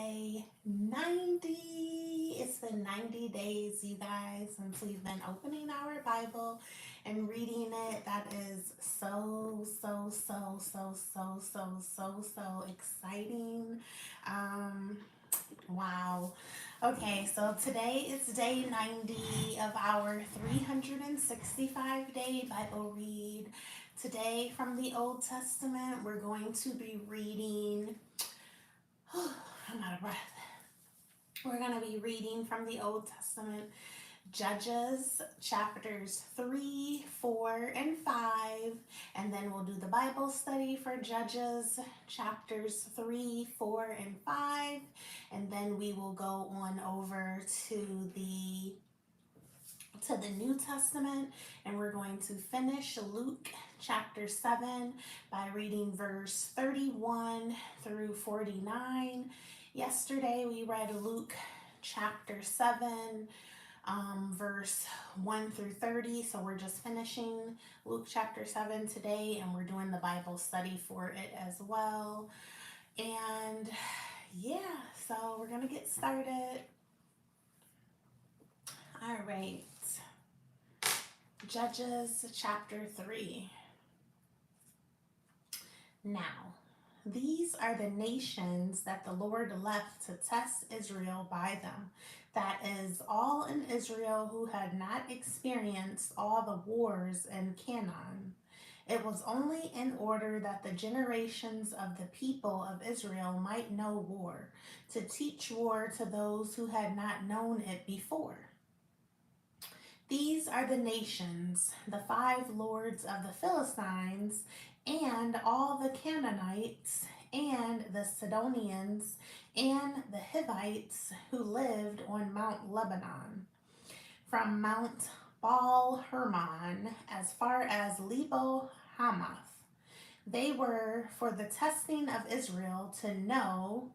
day 90. It's been 90 days, you guys, since we've been opening our Bible and reading it. That is so exciting. Um, wow. Okay, so today is day 90 of our 365-day Bible read. Today from the Old Testament, we're going to be reading. I'm out of breath. We're going to be reading from the Old Testament, Judges chapters 3, 4, and 5, and then we'll do the Bible study for Judges chapters 3, 4, and 5, and then we will go on over to the New Testament, and we're going to finish Luke chapter 7 by reading verse 31 through 49. Yesterday we read Luke chapter 7, verse 1 through 30, so we're just finishing Luke chapter 7 today, and we're doing the Bible study for it as well. And yeah, so we're going to get started. All right. Judges chapter 3. Now, these are the nations that the Lord left to test Israel by them. That is, all in Israel who had not experienced all the wars in Canaan. It was only in order that the generations of the people of Israel might know war, to teach war to those who had not known it before. These are the nations, the 5 lords of the Philistines, and all the Canaanites, and the Sidonians, and the Hivites who lived on Mount Lebanon, from Mount Baal Hermon as far as Lebo Hamath. They were for the testing of Israel to know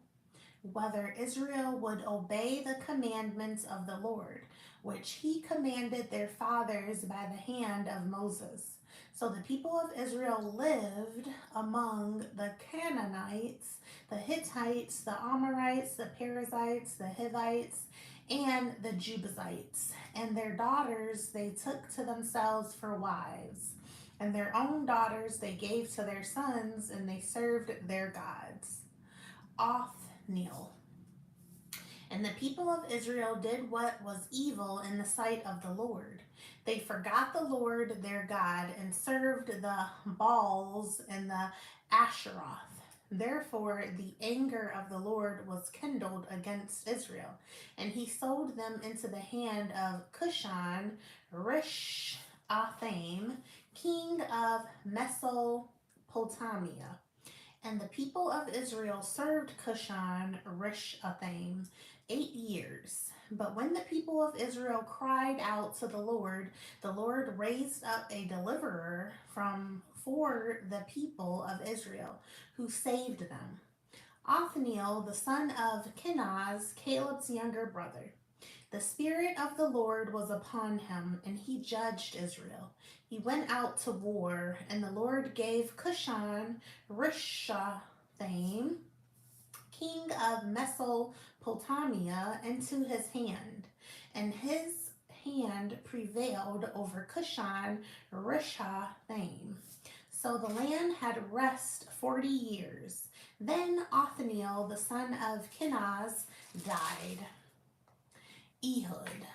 whether Israel would obey the commandments of the Lord, which he commanded their fathers by the hand of Moses. So the people of Israel lived among the Canaanites, the Hittites, the Amorites, the Perizzites, the Hivites, and the Jebusites. And their daughters they took to themselves for wives. And their own daughters they gave to their sons, and they served their gods. Othniel. And the people of Israel did what was evil in the sight of the Lord. They forgot the Lord their God and served the Baals and the Asheroth. Therefore, the anger of the Lord was kindled against Israel, and he sold them into the hand of Cushan Rishathaim, king of Mesopotamia. And the people of Israel served Cushan Rishathaim 8 years. But when the people of Israel cried out to the Lord raised up a deliverer for the people of Israel, who saved them. Othniel, the son of Kenaz, Caleb's younger brother. The Spirit of the Lord was upon him, and he judged Israel. He went out to war, and the Lord gave Cushan Rishathaim, king of Mesopotamia, into his hand, and his hand prevailed over Cushan Rishathaim. So the land had rest 40 years. Then Othniel, the son of Kenaz, died. Ehud.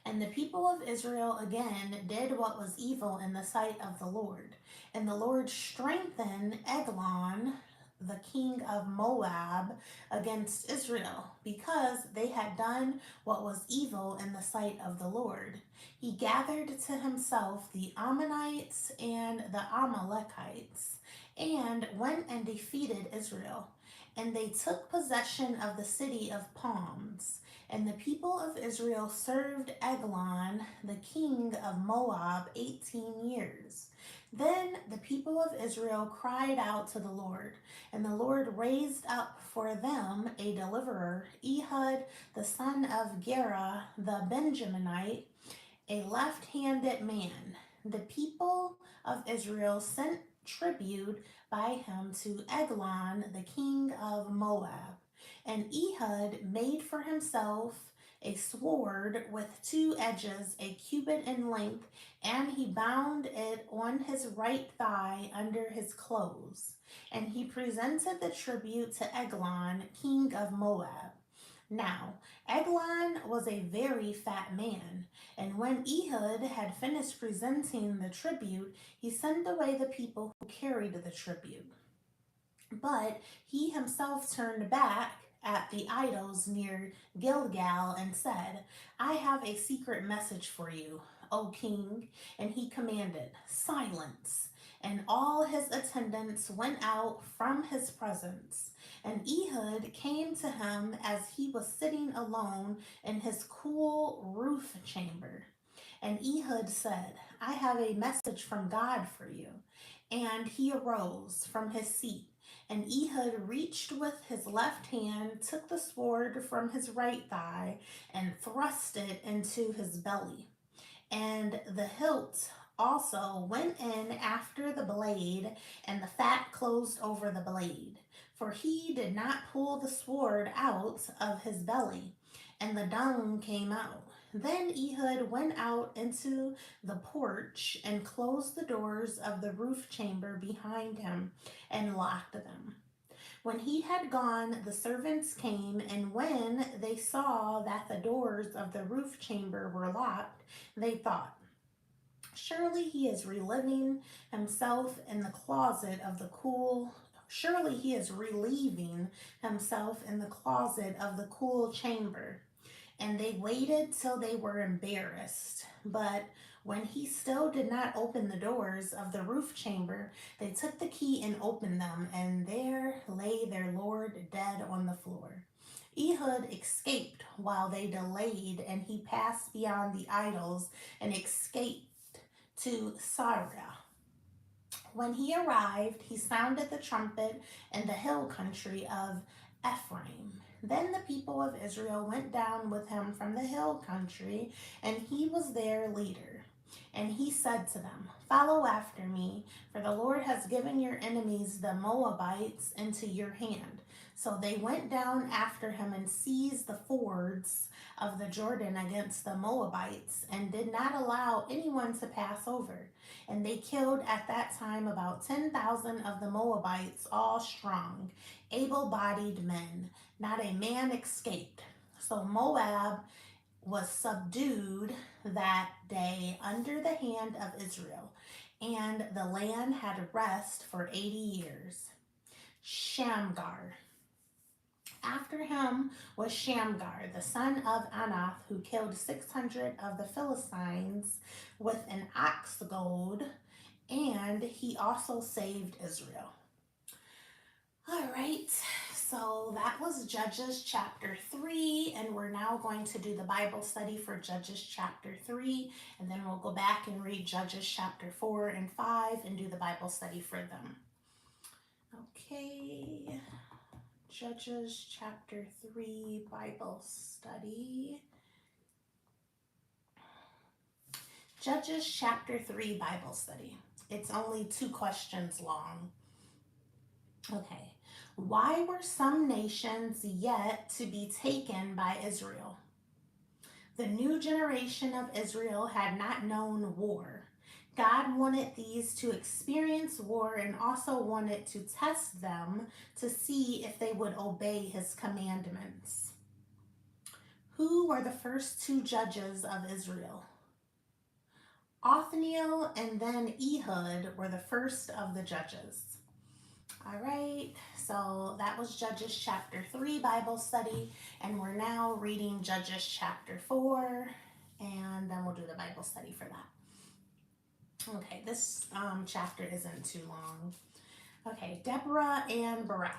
And the people of Israel again did what was evil in the sight of the Lord. And the Lord strengthened Eglon, the king of Moab, against Israel, because they had done what was evil in the sight of the Lord. He gathered to himself the Ammonites and the Amalekites, and went and defeated Israel. And they took possession of the city of palms. And the people of Israel served Eglon, the king of Moab, 18 years. Then the people of Israel cried out to the Lord, and the Lord raised up for them a deliverer, Ehud, the son of Gera, the Benjaminite, a left-handed man. The people of Israel sent tribute by him to Eglon, the king of Moab. And Ehud made for himself a sword with two edges, a cubit in length, and he bound it on his right thigh under his clothes. And he presented the tribute to Eglon, king of Moab. Now, Eglon was a very fat man, and when Ehud had finished presenting the tribute, he sent away the people who carried the tribute. But he himself turned back at the idols near Gilgal and said, I have a secret message for you, O king. And he commanded, Silence. And all his attendants went out from his presence. And Ehud came to him as he was sitting alone in his cool roof chamber. And Ehud said, I have a message from God for you. And he arose from his seat. And Ehud reached with his left hand, took the sword from his right thigh, and thrust it into his belly. And the hilt also went in after the blade, and the fat closed over the blade. For he did not pull the sword out of his belly, and the dung came out. Then Ehud went out into the porch and closed the doors of the roof chamber behind him and locked them. When he had gone, the servants came, and when they saw that the doors of the roof chamber were locked, they thought, Surely he is relieving himself in the closet of the cool. Surely he is relieving himself in the closet of the cool chamber. And they waited till they were embarrassed. But when he still did not open the doors of the roof chamber, they took the key and opened them, and there lay their lord dead on the floor. Ehud escaped while they delayed, and he passed beyond the idols and escaped to Sarah. When he arrived, he sounded the trumpet in the hill country of Ephraim. Then the people of Israel went down with him from the hill country, and he was their leader. And he said to them, Follow after me, for the Lord has given your enemies, the Moabites, into your hand. So they went down after him and seized the fords of the Jordan against the Moabites, and did not allow anyone to pass over. And they killed at that time about 10,000 of the Moabites, all strong, able-bodied men. Not a man escaped. So Moab was subdued that day under the hand of Israel, and the land had rest for 80 years. Shamgar. After him was Shamgar, the son of Anath, who killed 600 of the Philistines with an ox goad, and he also saved Israel. All right, so that was Judges chapter 3, and we're now going to do the Bible study for Judges chapter 3, and then we'll go back and read Judges chapter 4 and 5 and do the Bible study for them. Okay, Judges chapter 3 Bible study. Judges chapter 3 Bible study. It's only 2 questions long. Okay. Why were some nations yet to be taken by Israel? The new generation of Israel had not known war. God wanted these to experience war and also wanted to test them to see if they would obey his commandments. Who were the first 2 judges of Israel? Othniel and then Ehud were the first of the judges. All right, so that was Judges chapter 3 Bible study, and we're now reading Judges chapter 4, and then we'll do the Bible study for that. Okay, this chapter isn't too long. Okay, Deborah and Barak.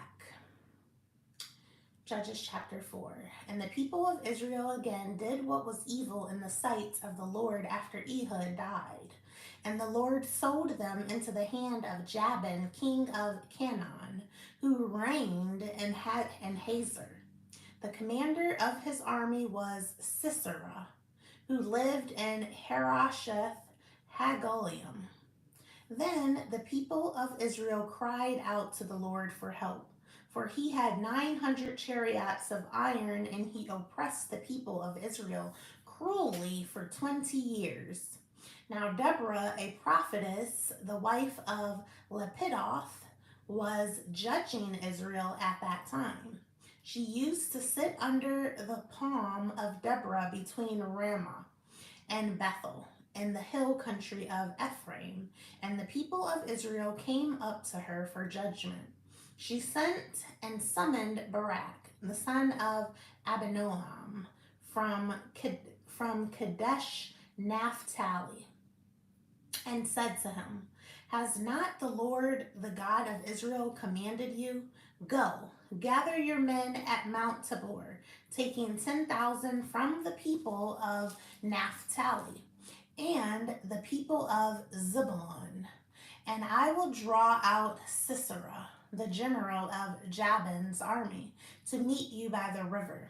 Judges chapter 4. And the people of Israel again did what was evil in the sight of the Lord after Ehud died. And the Lord sold them into the hand of Jabin, king of Canaan, who reigned in Hazor. The commander of his army was Sisera, who lived in Harosheth Hagoyim. Then the people of Israel cried out to the Lord for help, for he had 900 chariots of iron, and he oppressed the people of Israel cruelly for 20 years. Now Deborah, a prophetess, the wife of Lapidoth, was judging Israel at that time. She used to sit under the palm of Deborah between Ramah and Bethel in the hill country of Ephraim, and the people of Israel came up to her for judgment. She sent and summoned Barak, the son of Abinoam, from, from Kadesh Naphtali, and said to him, Has not the Lord, the God of Israel, commanded you? Go, gather your men at Mount Tabor, taking 10,000 from the people of Naphtali and the people of Zebulun, and I will draw out Sisera, the general of Jabin's army, to meet you by the river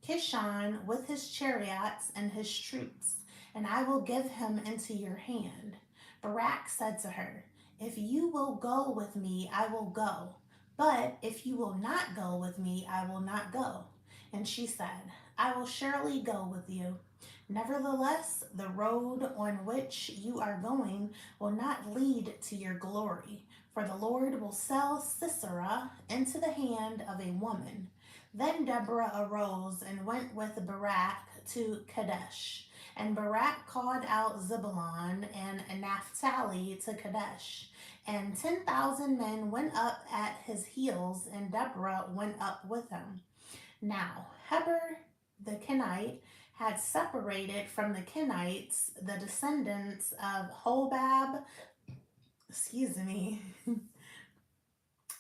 Kishon with his chariots and his troops, and I will give him into your hand. Barak said to her, If you will go with me, I will go. But if you will not go with me, I will not go. And she said, I will surely go with you. Nevertheless, the road on which you are going will not lead to your glory, for the Lord will sell Sisera into the hand of a woman. Then Deborah arose and went with Barak to Kadesh. And Barak called out Zebulun and Naphtali to Kadesh. And 10,000 men went up at his heels, and Deborah went up with him. Now, Heber the Kenite had separated from the Kenites the descendants of Hobab,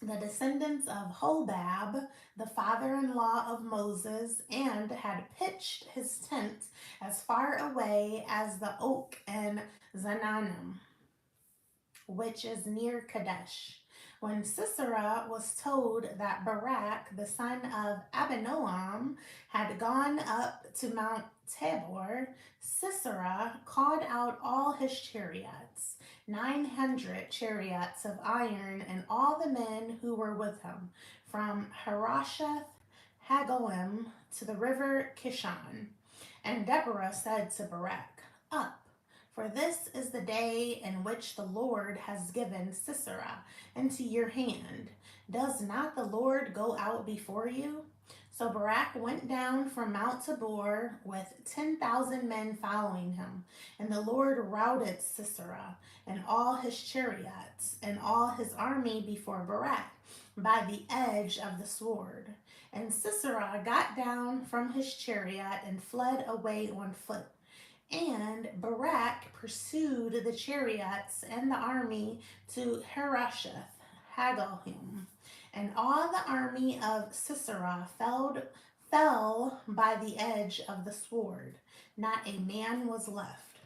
the descendants of Hobab, the father-in-law of Moses, and had pitched his tent as far away as the oak in Zananim, which is near Kadesh. When Sisera was told that Barak, the son of Abinoam, had gone up to Mount Tabor, Sisera called out all his chariots, 900 chariots of iron, and all the men who were with him, from Harosheth Hagoim to the river Kishon. And Deborah said to Barak, Up, for this is the day in which the Lord has given Sisera into your hand. Does not the Lord go out before you? So Barak went down from Mount Tabor with 10,000 men following him, and the Lord routed Sisera and all his chariots and all his army before Barak by the edge of the sword. And Sisera got down from his chariot and fled away on foot. And Barak pursued the chariots and the army to Harosheth Hagoyim, and all the army of Sisera fell by the edge of the sword. Not a man was left.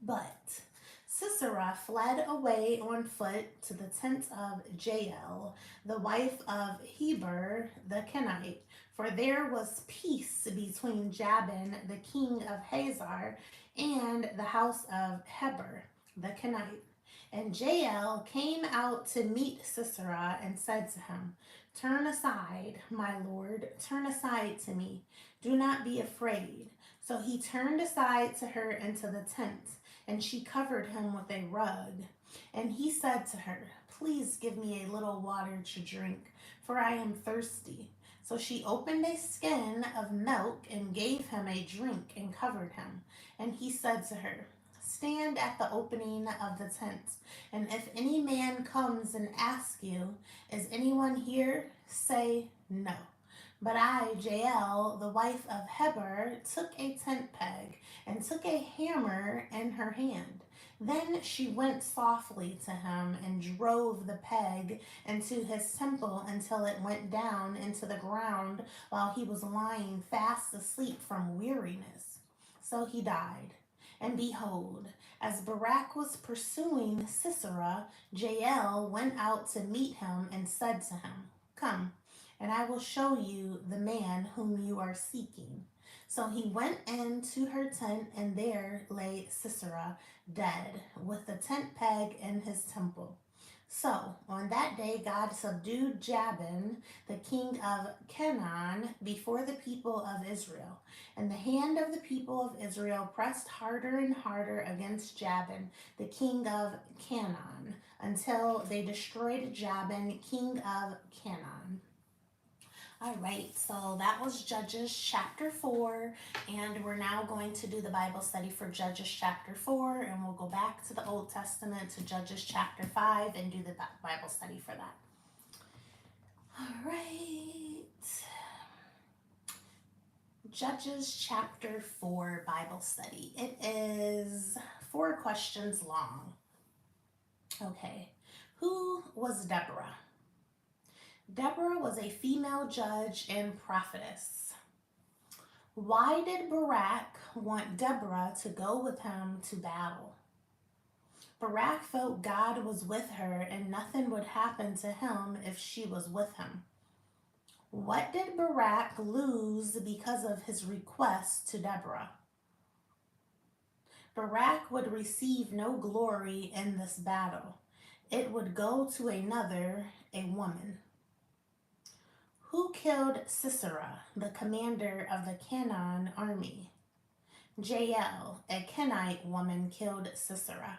But Sisera fled away on foot to the tent of Jael, the wife of Heber the Kenite, for there was peace between Jabin, the king of Hazar, and the house of Heber the Kenite. And Jael came out to meet Sisera and said to him, Turn aside, my lord, turn aside to me. Do not be afraid. So he turned aside to her into the tent, and she covered him with a rug. And he said to her, Please give me a little water to drink, for I am thirsty. So she opened a skin of milk and gave him a drink and covered him. And he said to her, Stand at the opening of the tent, and if any man comes and asks you, Is anyone here? Say no. But I, Jael, the wife of Heber, took a tent peg and took a hammer in her hand. Then she went softly to him and drove the peg into his temple until it went down into the ground while he was lying fast asleep from weariness. So he died. And behold, as Barak was pursuing Sisera, Jael went out to meet him and said to him, Come, and I will show you the man whom you are seeking. So he went into her tent, and there lay Sisera dead, with the tent peg in his temple. So on that day, God subdued Jabin, the king of Canaan, before the people of Israel. And the hand of the people of Israel pressed harder and harder against Jabin, the king of Canaan, until they destroyed Jabin, king of Canaan. All right, so that was Judges chapter 4, and we're now going to do the Bible study for Judges chapter 4, and we'll go back to the Old Testament to Judges chapter 5 and do the Bible study for that. All right, Judges chapter 4 Bible study. It is 4 questions long. Okay, who was Deborah? Deborah was a female judge and prophetess. Why did Barak want Deborah to go with him to battle? Barak felt God was with her and nothing would happen to him if she was with him. What did Barak lose because of his request to Deborah? Barak would receive no glory in this battle. It would go to another, a woman. Who killed Sisera, the commander of the Canaan army? Jael, a Kenite woman, killed Sisera.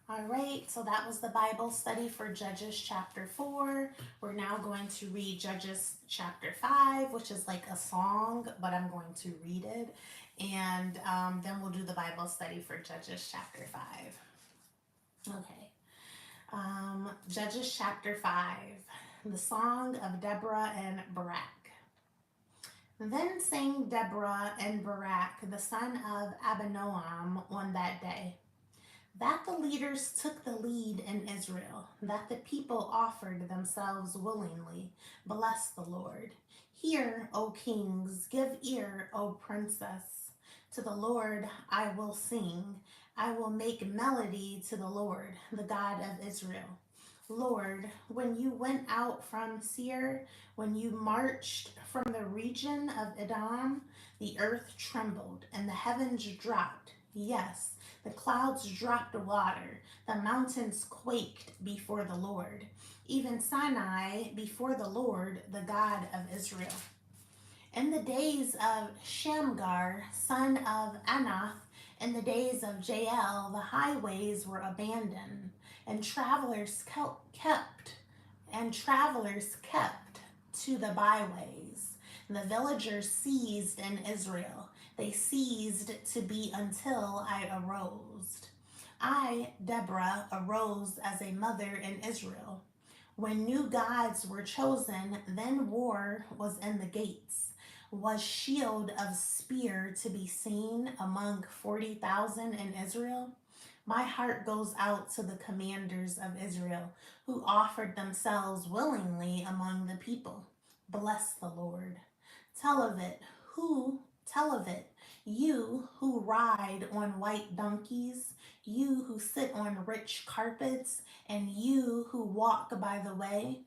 All right, so that was the Bible study for Judges chapter 4. We're now going to read Judges chapter 5, which is like a song, but I'm going to read it. And then we'll do the Bible study for Judges chapter 5. Okay. Judges chapter 5, the song of Deborah and Barak. Then sang Deborah and Barak, the son of Abinoam, on that day, that the leaders took the lead in Israel, that the people offered themselves willingly. Bless the Lord. Hear, O kings, give ear, O princess. To the Lord I will sing. I will make melody to the Lord, the God of Israel. Lord, when you went out from Seir, when you marched from the region of Edom, the earth trembled and the heavens dropped. Yes, the clouds dropped water. The mountains quaked before the Lord. Even Sinai before the Lord, the God of Israel. In the days of Shamgar, son of Anath, in the days of Jael, the highways were abandoned, and travelers kept to the byways. The villagers seized in Israel. They ceased to be until I arose. I, Deborah, arose as a mother in Israel. When new gods were chosen, then war was in the gates. Was shield of spear to be seen among 40,000 in Israel? My heart goes out to the commanders of Israel, who offered themselves willingly among the people. Bless the Lord. Tell of it, you who ride on white donkeys, you who sit on rich carpets, and you who walk by the way,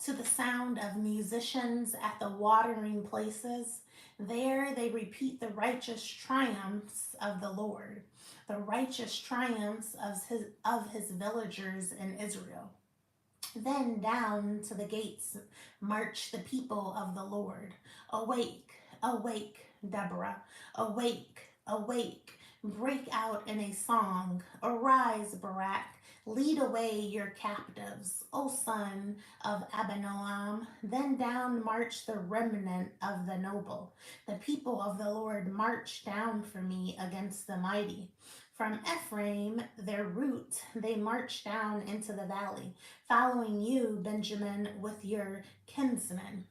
to the sound of musicians at the watering places. There they repeat the righteous triumphs of the Lord, the righteous triumphs of his villagers in Israel. Then down to the gates march the people of the Lord. Awake, awake, Deborah, awake, awake. Break out in a song. Arise, Barak. Lead away your captives, O son of Abinoam. Then down march the remnant of the noble. The people of the Lord march down for me against the mighty. From Ephraim, their root, they march down into the valley, following you, Benjamin, with your kinsmen.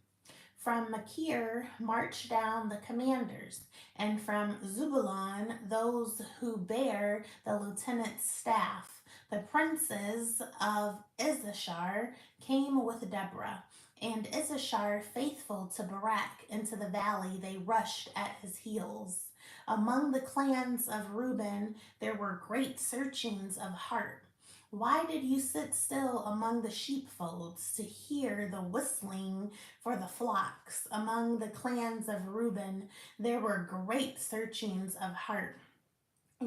From Machir march down the commanders, and from Zebulun those who bear the lieutenant's staff. The princes of Issachar came with Deborah, and Issachar, faithful to Barak, into the valley they rushed at his heels. Among the clans of Reuben there were great searchings of heart. Why did you sit still among the sheepfolds to hear the whistling for the flocks? Among the clans of Reuben there were great searchings of heart.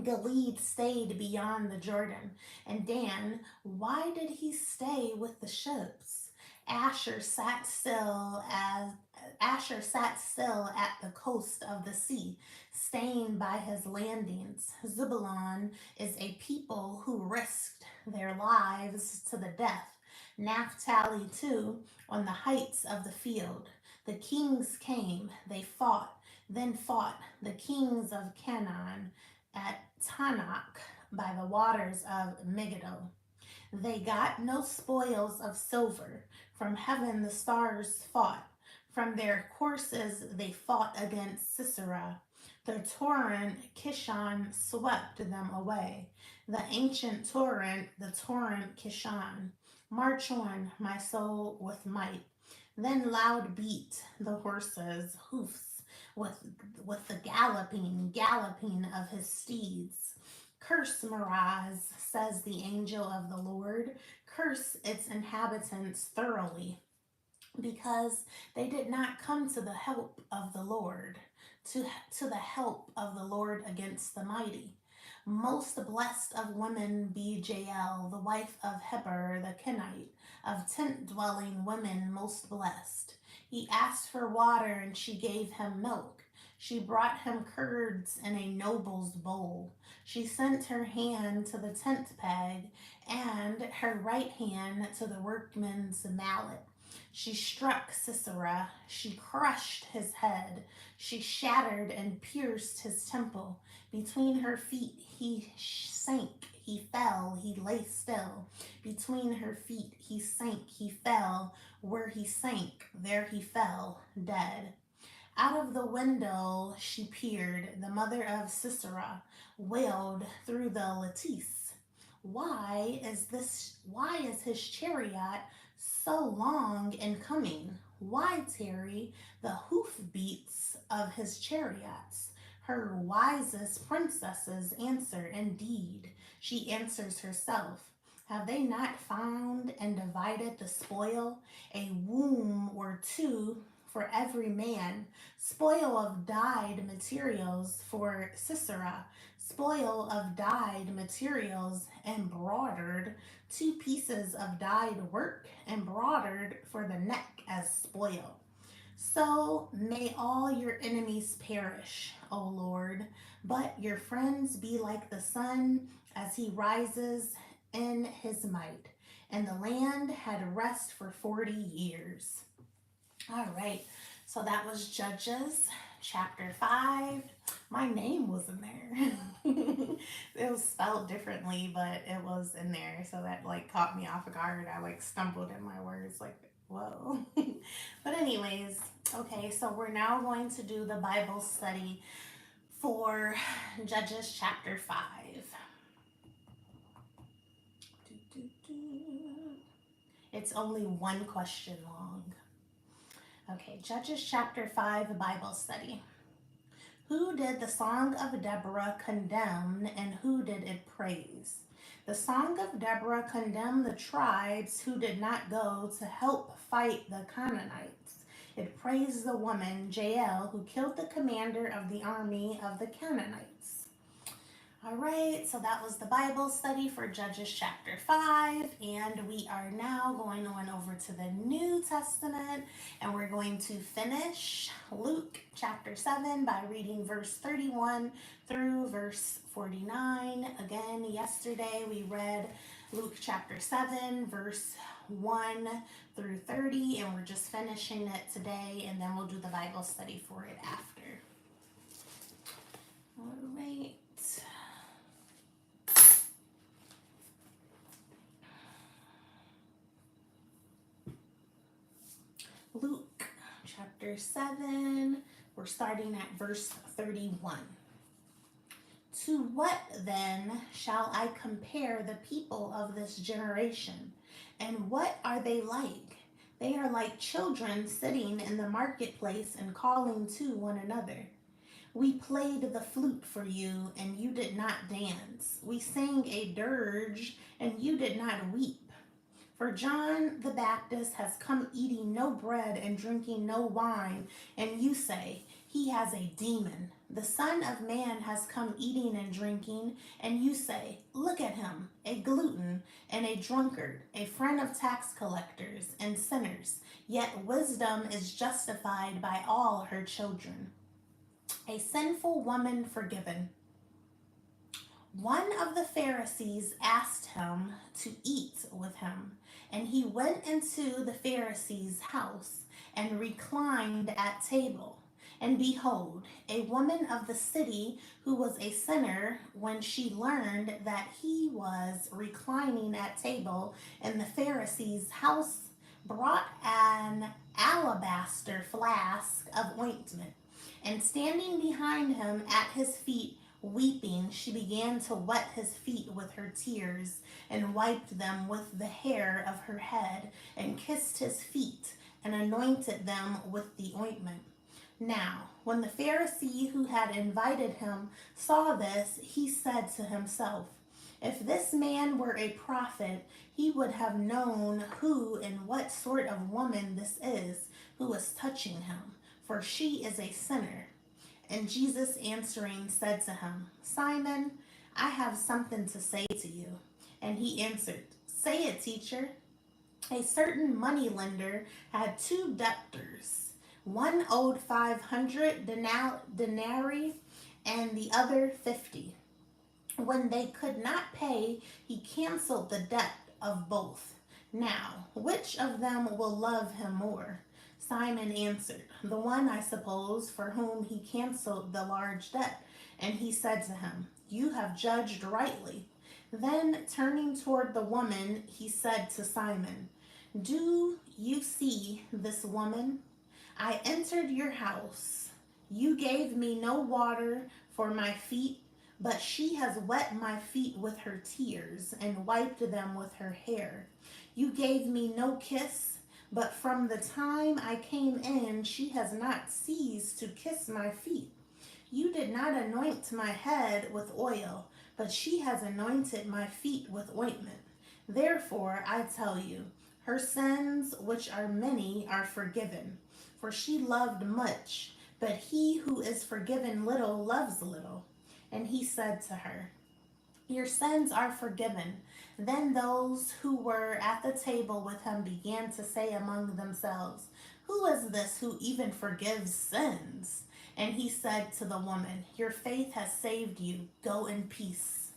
Gilead stayed beyond the Jordan, and Dan, why did he stay with the ships? Asher sat still as Asher sat still at the coast of the sea, staying by his landings. Zebulun is a people who risked their lives to the death. Naphtali too, on the heights of the field. The kings came, they fought, then fought the kings of Canaan at Tanakh by the waters of Megiddo. They got no spoils of silver. From heaven the stars fought. From their courses they fought against Sisera. The torrent Kishon swept them away. The ancient the torrent Kishon. March on, my soul, with might. Then loud beat the horses' hoofs with, with the galloping of his steeds. Curse Meroz, says the angel of the Lord. Curse its inhabitants thoroughly, because they did not come to the help of the Lord, to the help of the Lord against the mighty. Most blessed of women be Jael, the wife of Heber the Kenite, of tent-dwelling women most blessed. He asked for water, and she gave him milk. She brought him curds in a noble's bowl. She sent her hand to the tent peg, and her right hand to the workman's mallet. She struck Sisera, she crushed his head, she shattered and pierced his temple. Between her feet he sank, he fell, he lay still. Between her feet he sank, he fell. Where he sank, there he fell, dead. Out of the window she peered, the mother of Sisera wailed through the lattice. Why is his chariot so long in coming? Why tarry the hoofbeats of his chariots? Her wisest princesses answer, indeed, she answers herself. Have they not found and divided the spoil? A womb or two for every man, spoil of dyed materials for Sisera, spoil of dyed materials embroidered, 2 pieces of dyed work embroidered for the neck as spoil. So may all your enemies perish, O Lord, but your friends be like the sun as he rises in his might. And the land had rest for 40 years. All right, so that was Judges chapter 5. My name was in there. It was spelled differently, but it was in there, so that like caught me off guard. I like stumbled in my words, like, whoa. But anyways, okay, so we're now going to do the Bible study for Judges chapter 5. It's only one question long. Okay, Judges chapter 5 Bible study. Who did the Song of Deborah condemn, and who did it praise? The Song of Deborah condemned the tribes who did not go to help fight the Canaanites. It praised the woman, Jael, who killed the commander of the army of the Canaanites. All right, so that was the Bible study for Judges chapter 5, and we are now going on over to the New Testament, and we're going to finish Luke chapter 7 by reading verse 31 through verse 49. Again, yesterday we read Luke chapter 7, verse 1 through 30, and we're just finishing it today, and then we'll do the Bible study for it after. All right. Luke chapter 7, we're starting at verse 31. To what then shall I compare the people of this generation? And what are they like? They are like children sitting in the marketplace and calling to one another. We played the flute for you, and you did not dance. We sang a dirge, and you did not weep. For John the Baptist has come eating no bread and drinking no wine, and you say, he has a demon. The Son of Man has come eating and drinking, and you say, look at him, a glutton and a drunkard, a friend of tax collectors and sinners. Yet wisdom is justified by all her children. A sinful woman forgiven. One of the Pharisees asked him to eat with him, and he went into the Pharisee's house and reclined at table. And behold, a woman of the city who was a sinner, when she learned that he was reclining at table in the Pharisee's house, brought an alabaster flask of ointment, and standing behind him at his feet, weeping, she began to wet his feet with her tears, and wiped them with the hair of her head, and kissed his feet, and anointed them with the ointment. Now, when the Pharisee who had invited him saw this, he said to himself, if this man were a prophet, he would have known who and what sort of woman this is who is touching him, for she is a sinner. And Jesus answering said to him, Simon, I have something to say to you. And he answered, say it, teacher. A certain moneylender had two debtors. One owed 500 denarii and the other 50. When they could not pay, he canceled the debt of both. Now, which of them will love him more? Simon answered, the one, I suppose, for whom he canceled the large debt. And he said to him, you have judged rightly. Then, turning toward the woman, he said to Simon, do you see this woman? I entered your house. You gave me no water for my feet, but she has wet my feet with her tears and wiped them with her hair. You gave me no kiss, but from the time I came in, she has not ceased to kiss my feet. You did not anoint my head with oil, but she has anointed my feet with ointment. Therefore, I tell you, her sins, which are many, are forgiven, for she loved much, but he who is forgiven little loves little. And he said to her, your sins are forgiven. Then those who were at the table with him began to say among themselves, who is this who even forgives sins? And he said to the woman, your faith has saved you. Go in peace.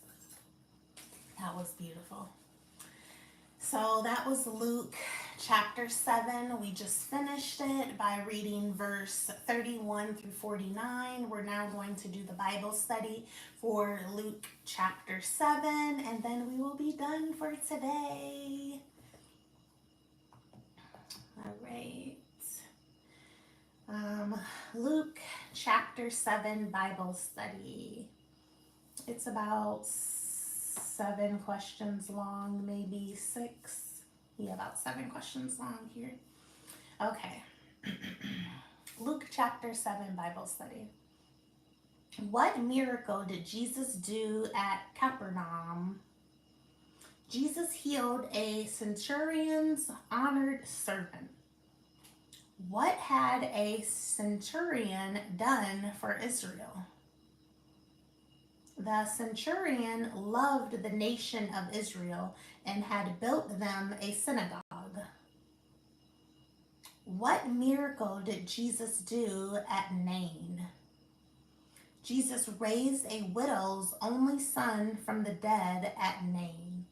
That was beautiful. So that was Luke chapter 7. We just finished it by reading verse 31 through 49. We're now going to do the Bible study for Luke chapter 7, and then we will be done for today. All right. Luke chapter 7 Bible study. It's about 7 questions long, maybe 6. Yeah, about 7 questions long here. Okay. Luke chapter 7 Bible study. What miracle did Jesus do at Capernaum? Jesus healed a centurion's honored servant. What had a centurion done for Israel? The centurion loved the nation of Israel and had built them a synagogue. What miracle did Jesus do at Nain? Jesus raised a widow's only son from the dead at Nain.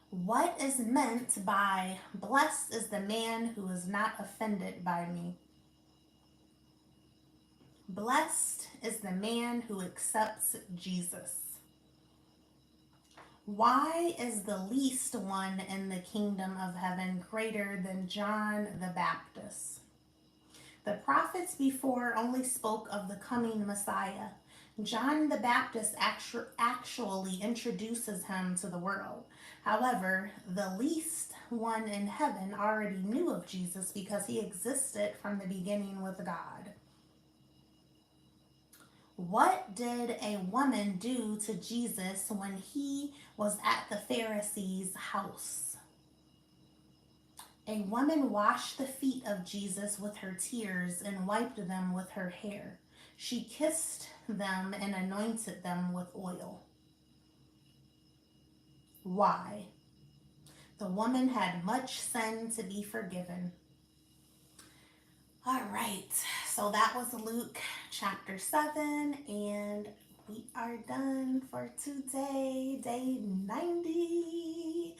What is meant by blessed is the man who is not offended by me? Blessed is the man who accepts Jesus. Why is the least one in the kingdom of heaven greater than John the Baptist? The prophets before only spoke of the coming Messiah. John the Baptist actually introduces him to the world. However, the least one in heaven already knew of Jesus because he existed from the beginning with God. What did a woman do to Jesus when he was at the Pharisee's house? A woman washed the feet of Jesus with her tears and wiped them with her hair. She kissed them and anointed them with oil. Why? The woman had much sin to be forgiven. All right, so that was Luke chapter 7, and we are done for today, day 90.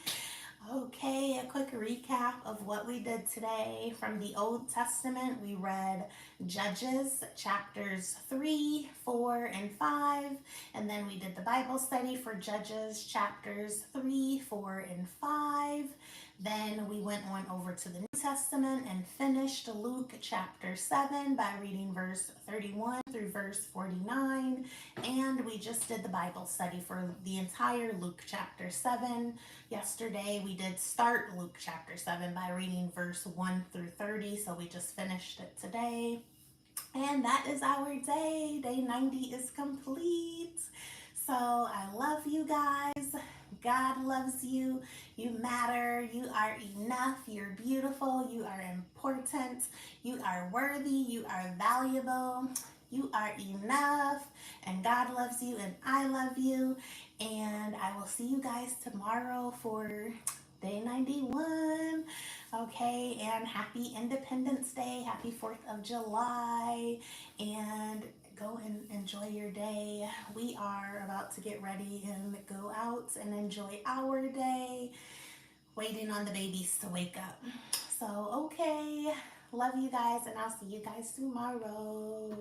Okay, a quick recap of what we did today. From the Old Testament, we read Judges chapters 3, 4, and 5, and then we did the Bible study for Judges chapters 3, 4, and 5. Then we went on over to the New Testament and finished Luke chapter 7 by reading verse 31 through verse 49. And we just did the Bible study for the entire Luke chapter 7. Yesterday we did start Luke chapter 7 by reading verse 1 through 30. So we just finished it today. And that is our day. Day 90 is complete. So I love you guys. God loves you. You matter. You are enough. You're beautiful. You are important. You are worthy. You are valuable. You are enough. And God loves you and I love you. And I will see you guys tomorrow for day 91. Okay, and happy Independence Day. Happy 4th of July. And go and enjoy your day. We are about to get ready and go out and enjoy our day, waiting on the babies to wake up. So, okay, love you guys, and I'll see you guys tomorrow.